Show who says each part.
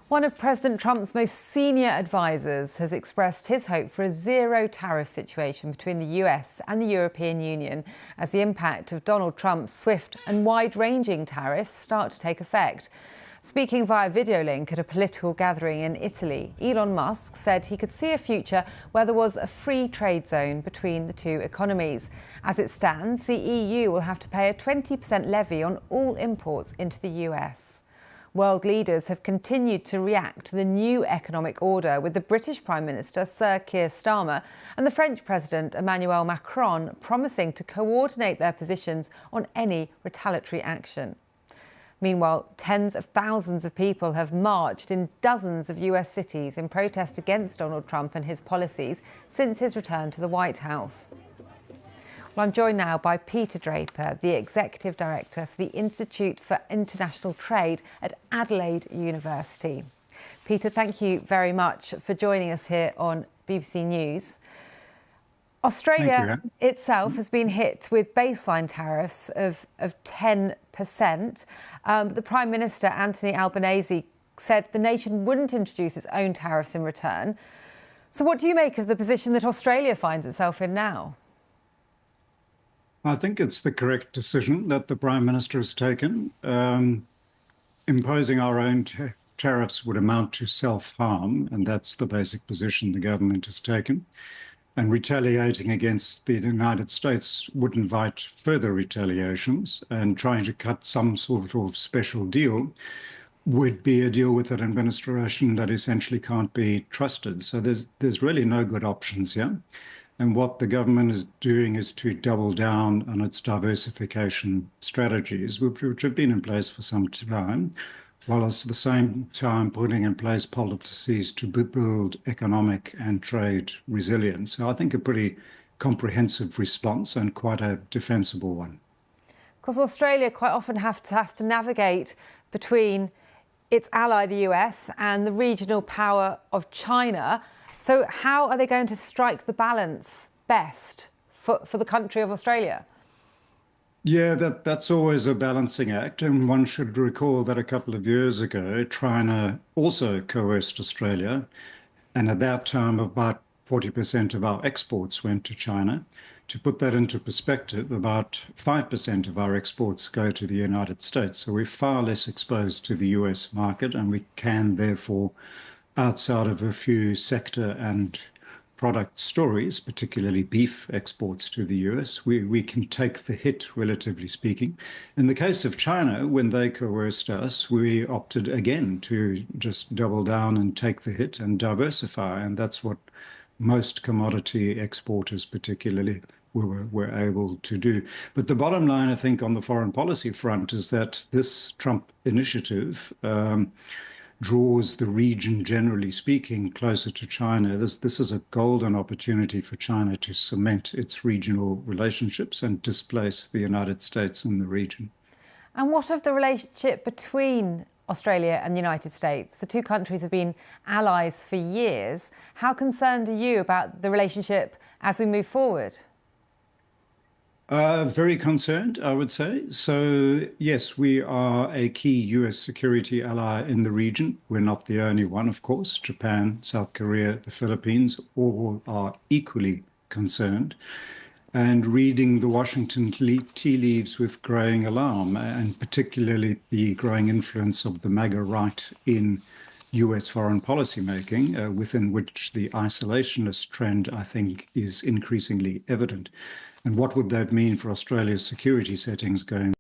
Speaker 1: One of President Trump's most senior advisors has expressed his hope for a zero tariff situation between the US and the European Union as the impact of Donald Trump's swift and wide-ranging tariffs start to take effect. Speaking via video link at a political gathering in Italy, Elon Musk said he could see a future where there was a free trade zone between the two economies. As it stands, the EU will have to pay a 20% levy on all imports into the US. World leaders have continued to react to the new economic order, with the British Prime Minister Sir Keir Starmer and the French President Emmanuel Macron promising to coordinate their positions on any retaliatory action. Meanwhile, tens of thousands of people have marched in dozens of US cities in protest against Donald Trump and his policies since his return to the White House. Well, I'm joined now by Peter Draper, the Executive Director for the Institute for International Trade at Adelaide University. Peter, thank you very much for joining us here on BBC News. Australia itself has been hit with baseline tariffs of 10%. The Prime Minister, Anthony Albanese, said the nation wouldn't introduce its own tariffs in return. So what do you make of the position that Australia finds itself in now?
Speaker 2: I think it's the correct decision that the Prime Minister has taken. Imposing our own tariffs would amount to self-harm, and that's the basic position the government has taken. And retaliating against the United States would invite further retaliations, and trying to cut some sort of special deal would be a deal with an administration that essentially can't be trusted. So there's really no good options here. And what the government is doing is to double down on its diversification strategies, which have been in place for some time, while at the same time putting in place policies to build economic and trade resilience. So I think a pretty comprehensive response and quite a defensible one.
Speaker 1: Because Australia quite often has to navigate between its ally, the US, and the regional power of China. So how are they going to strike the balance best for the country of Australia?
Speaker 2: Yeah, that's always a balancing act. And one should recall that a couple of years ago, China also coerced Australia. And at that time, about 40% of our exports went to China. To put that into perspective, about 5% of our exports go to the United States. So we're far less exposed to the US market, and we can therefore, outside of a few sector and product stories, particularly beef exports to the US, we can take the hit, relatively speaking. In the case of China, when they coerced us, we opted again to just double down and take the hit and diversify. And that's what most commodity exporters particularly were able to do. But the bottom line, I think, on the foreign policy front is that this Trump initiative draws the region, generally speaking, closer to China. This is a golden opportunity for China to cement its regional relationships and displace the United States in the region.
Speaker 1: And what of the relationship between Australia and the United States? The two countries have been allies for years. How concerned are you about the relationship as we move forward?
Speaker 2: Very concerned, I would say. So, yes, we are a key US security ally in the region. We're not the only one, of course. Japan, South Korea, the Philippines, all are equally concerned. And reading the Washington tea leaves with growing alarm, and particularly the growing influence of the MAGA right in US foreign policy making, within which the isolationist trend, I think, is increasingly evident. And what would that mean for Australia's security settings going